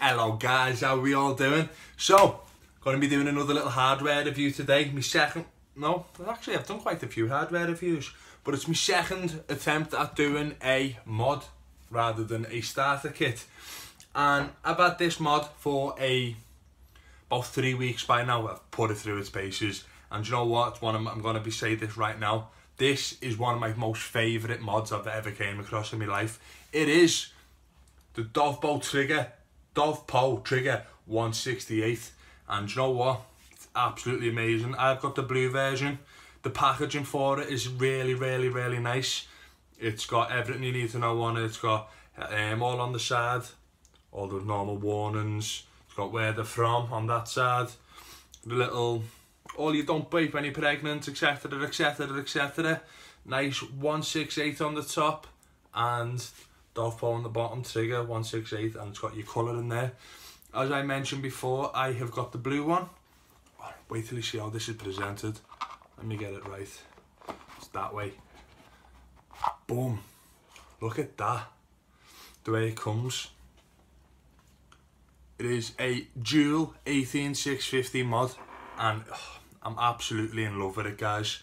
Hello guys, how are we all doing? So, going to be doing another little hardware review today. Actually I've done quite a few hardware reviews, but it's my second attempt at doing a mod rather than a starter kit. And I've had this mod for about 3 weeks by now. I've put it through its paces, and you know what? I'm going to be saying this right now. This is one of my most favourite mods I've ever came across in my life. It is the DOVPO trigger 168, and you know what? It's absolutely amazing. I've got the blue version. The packaging for it is really nice. It's got everything you need to know on it. It's got all on the side, all the normal warnings. It's got where they're from on that side, the little all you don't vape when you're pregnant, etc, etc. Nice 168 on the top and DOVPO on the bottom, trigger 168, and it's got your colour in there. As I mentioned before, I have got the blue one. Wait till you see how this is presented. Let me get it right. It's that way. Boom. Look at that. The way it comes. It is a dual 18650 mod, and I'm absolutely in love with it, guys.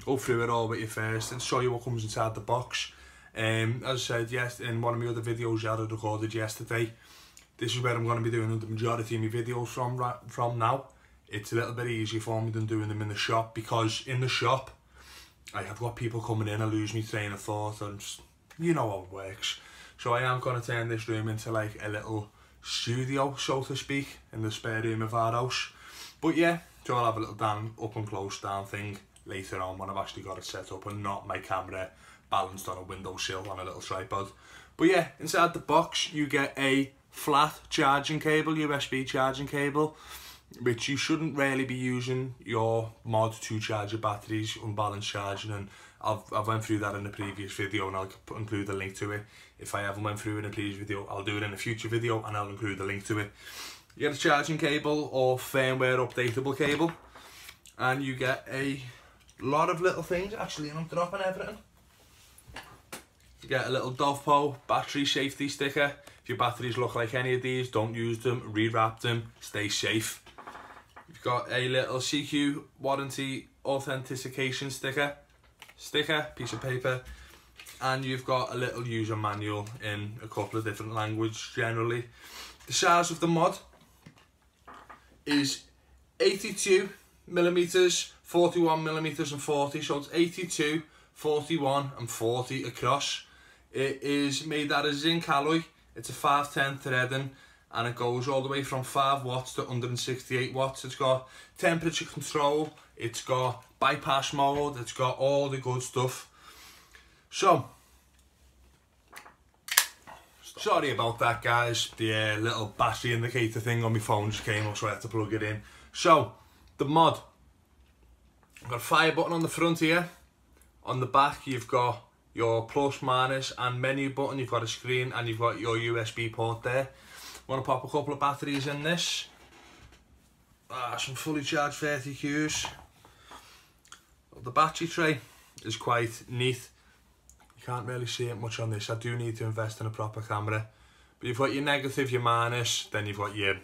Go through it all with you first and show you what comes inside the box. As I said, yes, in one of my other videos I had recorded yesterday, this is where I'm going to be doing the majority of my videos from now. It's a little bit easier for me than doing them in the shop, because in the shop I have got people coming in and lose me train of thought, and you know how it works. So I am going to turn this room into like a little studio, so to speak, in the spare room of our house. But yeah, so I'll have a little up and close down thing later on when I've actually got it set up and not my camera balanced on a windowsill on a little tripod. But yeah, inside the box you get a flat charging cable, USB charging cable, which you shouldn't really be using your mod to charge your batteries, unbalanced charging, and I've went through that in the previous video, and I'll include the link to it. If I haven't went through it in a previous video, I'll do it in a future video and I'll include the link to it. You get a charging cable or firmware updatable cable, and you get a lot of little things. Actually, I'm dropping everything. You get a little DOVPO battery safety sticker. If your batteries look like any of these, don't use them, rewrap them, stay safe. You've got a little CQ warranty authentication sticker, piece of paper, and you've got a little user manual in a couple of different languages generally. The size of the mod is 82 millimeters, 41 millimeters and 40, so it's 82, 41 and 40 across. It is made out of zinc alloy. It's a 510 threading, and it goes all the way from 5 watts to 168 watts. It's got temperature control, it's got bypass mode, it's got all the good stuff. So, sorry about that, guys. The little battery indicator thing on my phone just came up, so I had to plug it in. So, the mod. I've got a fire button on the front here. On the back, you've got your plus, minus and menu button. You've got a screen and you've got your USB port there. Want to pop a couple of batteries in this. Some fully charged 30 Qs. The battery tray is quite neat. You can't really see it much on this. I do need to invest in a proper camera. But you've got your negative, your minus, then you've got your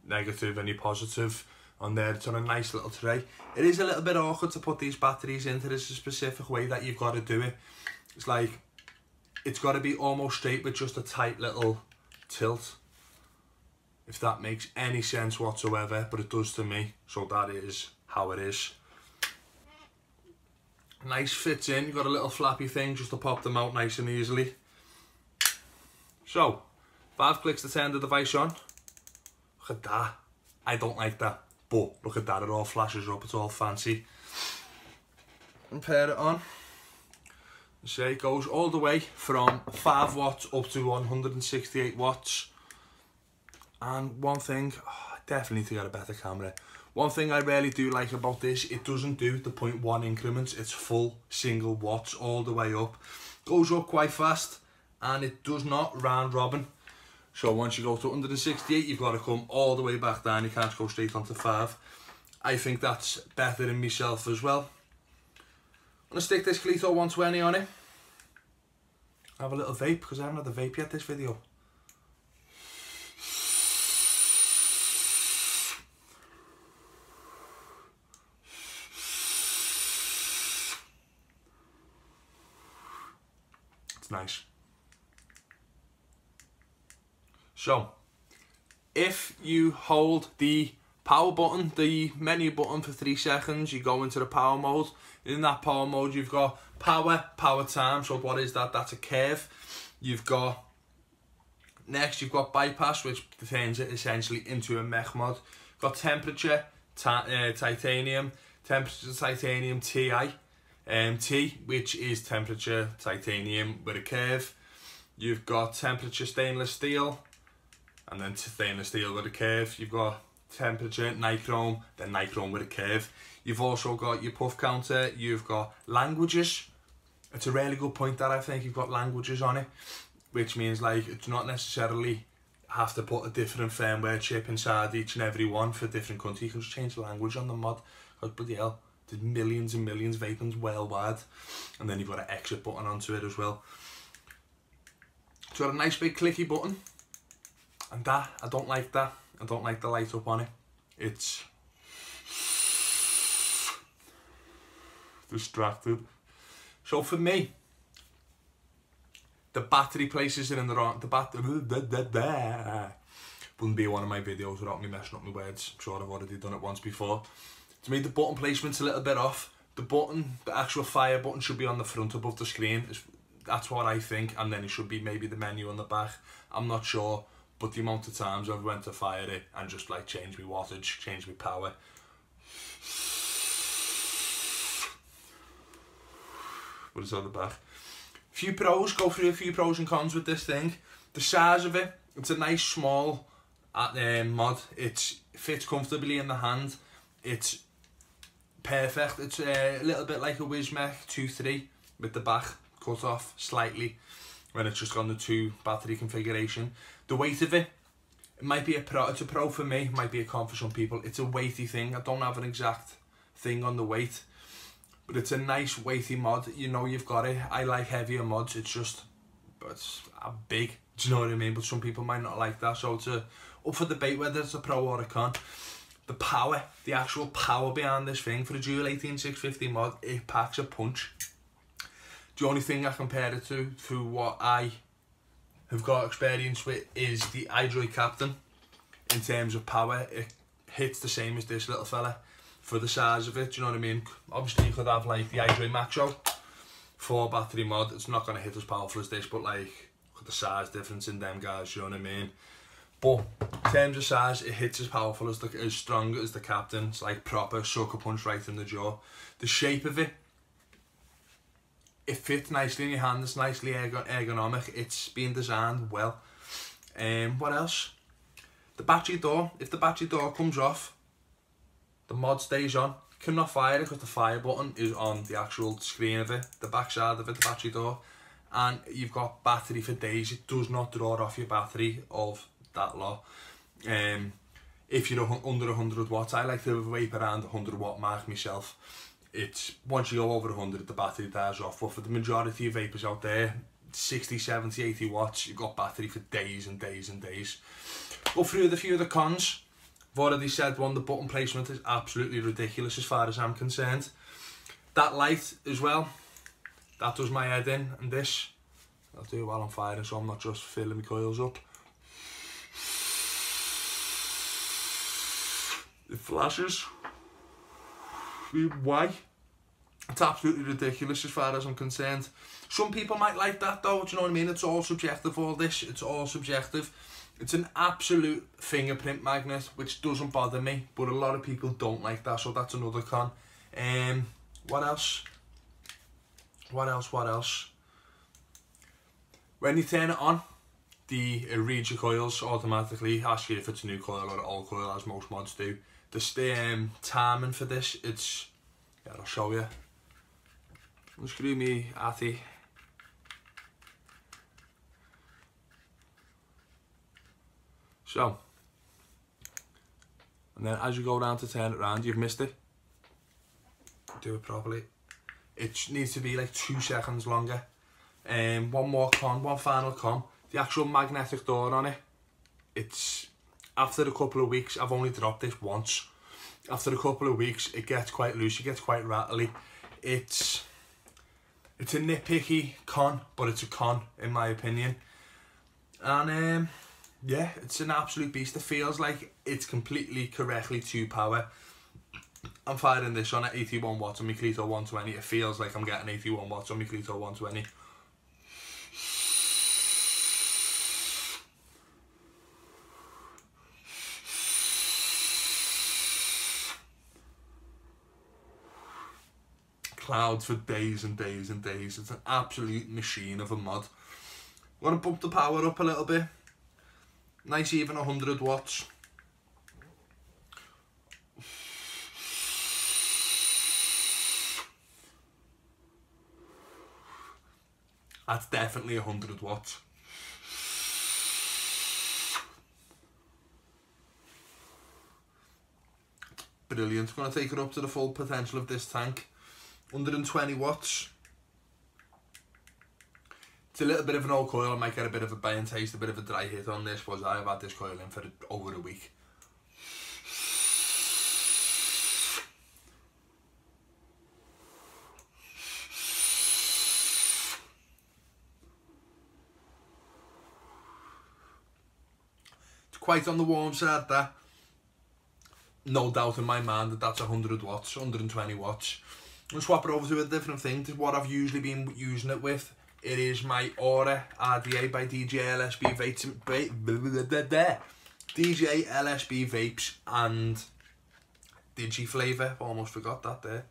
negative and your positive on there. It's on a nice little tray. It is a little bit awkward to put these batteries into this specific way that you've got to do it. It's like, it's got to be almost straight with just a tight little tilt, if that makes any sense whatsoever, but it does to me, so that is how it is. Nice fits in. You've got a little flappy thing just to pop them out nice and easily. So, 5 clicks to turn the device on. Look at that. I don't like that, but look at that, it all flashes up, it's all fancy. And pair it on. So it goes all the way from 5 watts up to 168 watts. And one thing, I definitely need to get a better camera. One thing I really do like about this, it doesn't do the 0.1 increments, it's full single watts all the way up. Goes up quite fast, and it does not round robin. So once you go to 168, you've got to come all the way back down, you can't go straight onto 5. I think that's better in myself as well. I'm going to stick this Cleto 120 on it. Have a little vape, because I haven't had a vape yet this video. nice. So, if you hold the power button, the menu button for 3 seconds, you go into the power mode. In that power mode, you've got power time. So what is that? That's a curve. You've got, next you've got bypass, which turns it essentially into a mech mod. You've got temperature, titanium, temperature titanium TI, T, which is temperature titanium with a curve. You've got temperature stainless steel, and then stainless steel with a curve. You've got temperature nichrome, then nichrome with a curve. You've also got your puff counter. You've got languages. It's a really good point that I think you've got languages on it, which means like it's not necessarily have to put a different firmware chip inside each and every one for a different country. You can just change the language on the mod. Because bloody hell, there's millions and millions of vapings worldwide, and then you've got an exit button onto it as well. It's got a nice big clicky button, and that, I don't like that. I don't like the light up on it. It's distracted. So for me, the battery places it in the wrong. The battery wouldn't be one of my videos without me messing up my words. I'm sure I've already done it once before. To me, the button placement's a little bit off. The button, the actual fire button, should be on the front above the screen. That's what I think, and then it should be maybe the menu on the back. I'm not sure, but the amount of times I've went to fire it and just like change my wattage, change my power. What is on the back? Few pros, go through a few pros and cons with this thing. The size of it, it's a nice small mod. It fits comfortably in the hand. It's perfect. It's a little bit like a Wismec 2.3 with the back cut off slightly when it's just got the 2 battery configuration. The weight of it, it might be a pro. It's a pro for me, it might be a con for some people. It's a weighty thing. I don't have an exact thing on the weight, but it's a nice weighty mod. You know you've got it. I like heavier mods. It's just, it's big. Do you know what I mean? But some people might not like that. So it's up for debate whether it's a pro or a con. The power, the actual power behind this thing for a dual 18650 mod, it packs a punch. The only thing I compare it to what I have got experience with, is the iDroid Captain. In terms of power, it hits the same as this little fella for the size of it. Do you know what I mean? Obviously you could have like the iDroid Maxo 4 battery mod. It's not going to hit as powerful as this, but like look at the size difference in them guys. You know what I mean? But in terms of size, it hits as powerful as as strong as the Captain. It's like proper sucker punch right in the jaw. The shape of it, it fits nicely in your hand. It's nicely ergonomic. It's been designed well. What else? The battery door. If the battery door comes off, the mod stays on. You cannot fire it because the fire button is on the actual screen of it, the back side of it, the battery door, and you've got battery for days. It does not draw off your battery of that lot. If you're under 100 watts, I like to vape around the 100 watt mark myself. It's once you go over 100, the battery dies off. But for the majority of vapors out there, 60, 70, 80 watts, you've got battery for days and days and days. Go through a few of the cons. I've already said one, the button placement is absolutely ridiculous as far as I'm concerned. That light as well, that does my head in, and this, I'll do it while I'm firing so I'm not just filling my coils up. It flashes. Why? It's absolutely ridiculous as far as I'm concerned. Some people might like that though, do you know what I mean? It's all subjective, all this, it's all subjective. It's an absolute fingerprint magnet, which doesn't bother me, but a lot of people don't like that, so that's another con. What else? What else? When you turn it on, it reads your coils automatically, asks you if it's a new coil or an old coil, as most mods do. The timing for this, it's, yeah, I'll show you. Unscrew me Atty. So, and then as you go down to turn it around, you've missed it. Do it properly. It needs to be like 2 seconds longer. One more con, one final con. The actual magnetic door on it, it's, after a couple of weeks, I've only dropped this once. After a couple of weeks, it gets quite loose, it gets quite rattly. It's It's a nitpicky con, but it's a con in my opinion. And yeah, it's an absolute beast. It feels like it's completely correctly 2 power. I'm firing this on at 81 watts on my Cleto 120. It feels like I'm getting 81 watts on my Cleto 120. Clouds for days and days and days. It's an absolute machine of a mod. I'm going to bump the power up a little bit. Nice even 100 watts. That's definitely 100 watts. Brilliant. Going to take it up to the full potential of this tank. 120 watts. It's a little bit of an old coil. I might get a bit of a burn taste, a bit of a dry hit on this, but I've had this coil in for over a week. It's quite on the warm side, that. No doubt in my mind that that's 100 watts, 120 watts. I'm going to swap it over to a different thing, to what I've usually been using it with. It is my Aura RDA by DJ LSB Vapes and Digi Flavour. Almost forgot that there.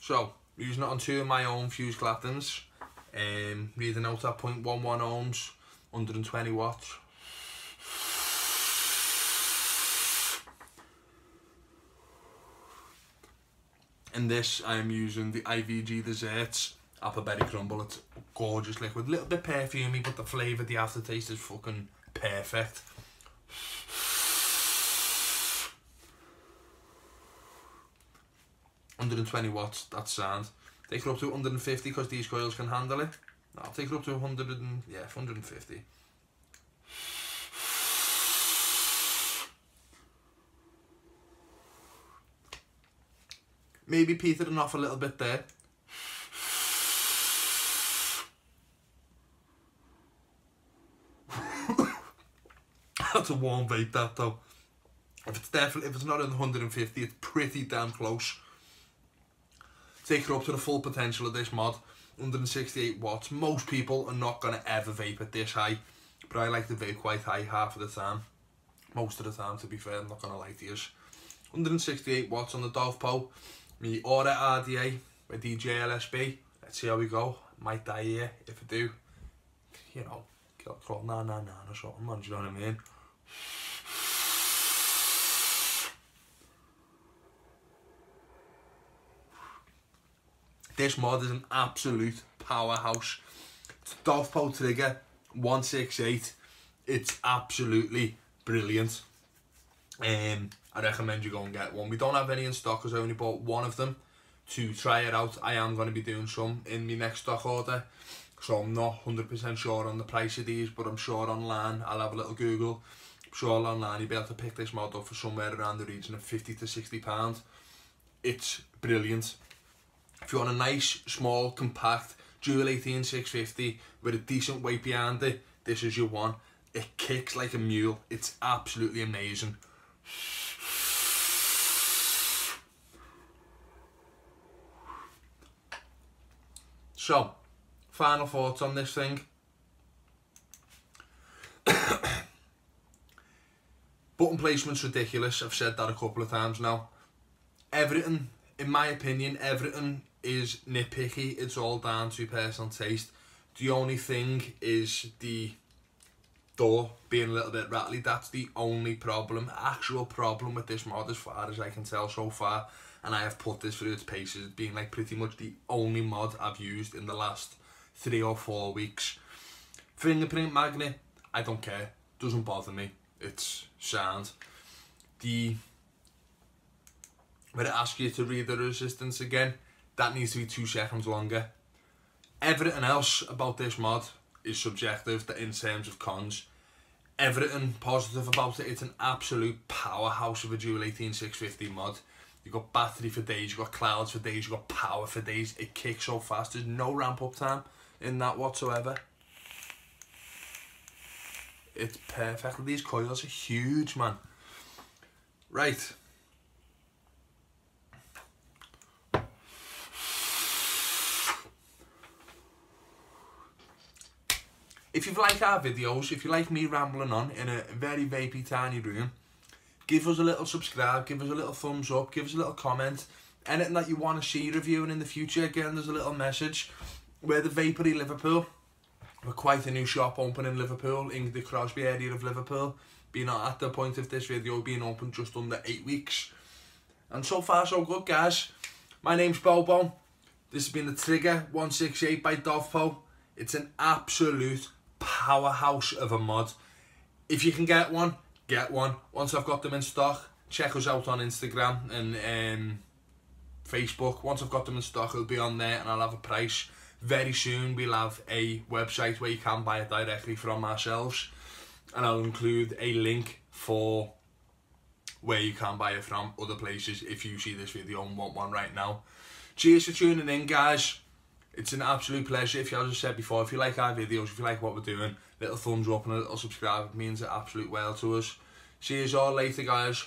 So, using it on 2 of my own fused Claptons. Reading out at 0.11 ohms, 120 watts. In this, I am using the IVG Desserts Appleberry Crumble. It's a gorgeous liquid, a little bit perfumey, but the flavour, the aftertaste is fucking perfect. $120 watts, that's sound. Take it up to 150 because these coils can handle it. I'll take it up to 150. Maybe petering off a little bit there. That's a warm vape, that though. If it's not in 150, it's pretty damn close. Take it up to the full potential of this mod, 168 watts. Most people are not going to ever vape at this high, but I like to vape quite high half of the time. Most of the time, to be fair, I'm not going to lie to you. 168 watts on the DOVPO. Me Aura RDA by DJ LSB. Let's see how we go. Might die here. If I do, you know, crawl 999 or something, man, do you know what I mean? This mod is an absolute powerhouse. It's a DOVPO trigger, 168. It's absolutely brilliant. I recommend you go and get one. We don't have any in stock because I only bought one of them to try it out. I am going to be doing some in my next stock order, so I'm not 100% sure on the price of these, but I'm sure online, I'll have a little Google. I'm sure online you'll be able to pick this mod up for somewhere around the region of £50 to £60. It's brilliant. If you want a nice, small, compact, dual 18650 with a decent weight behind it, this is your one. It kicks like a mule. It's absolutely amazing. So, final thoughts on this thing. Button placement's ridiculous. I've said that a couple of times now. Everything, in my opinion, everything is nitpicky. It's all down to personal taste. The only thing is the door being a little bit rattly. That's the only problem, actual problem with this mod as far as I can tell so far. And I have put this through its paces, being like pretty much the only mod I've used in the last 3 or 4 weeks. Fingerprint magnet, I don't care, doesn't bother me, it's sound. When it asks you to read the resistance again, that needs to be 2 seconds longer. Everything else about this mod is subjective in terms of cons. Everything positive about it, it's an absolute powerhouse of a dual 18650 mod. You've got battery for days, you've got clouds for days, you've got power for days. It kicks so fast, there's no ramp up time in that whatsoever. It's perfect. These coils are huge, man. Right. If you like our videos, if you like me rambling on in a very vapey tiny room, give us a little subscribe, give us a little thumbs up, give us a little comment. Anything that you want to see reviewing in the future, again, there's a little message. We're the Vapery Liverpool. We're quite a new shop open in Liverpool, in the Crosby area of Liverpool. Being at the point of this video being open just under 8 weeks. And so far so good, guys. My name's Bobo. This has been the Trigger 168 by DOVPO. It's an absolute powerhouse of a mod. If you can get one, get one. Once I've got them in stock, check us out on Instagram and Facebook. Once I've got them in stock, it'll be on there and I'll have a price. Very soon we'll have a website where you can buy it directly from ourselves, and I'll include a link for where you can buy it from other places if you see this video and want one right now. Cheers for tuning in, guys. It's an absolute pleasure. If you, as I said before, if you like our videos, if you like what we're doing, little thumbs up and a little subscribe, it means an absolute well to us. See you all later, guys.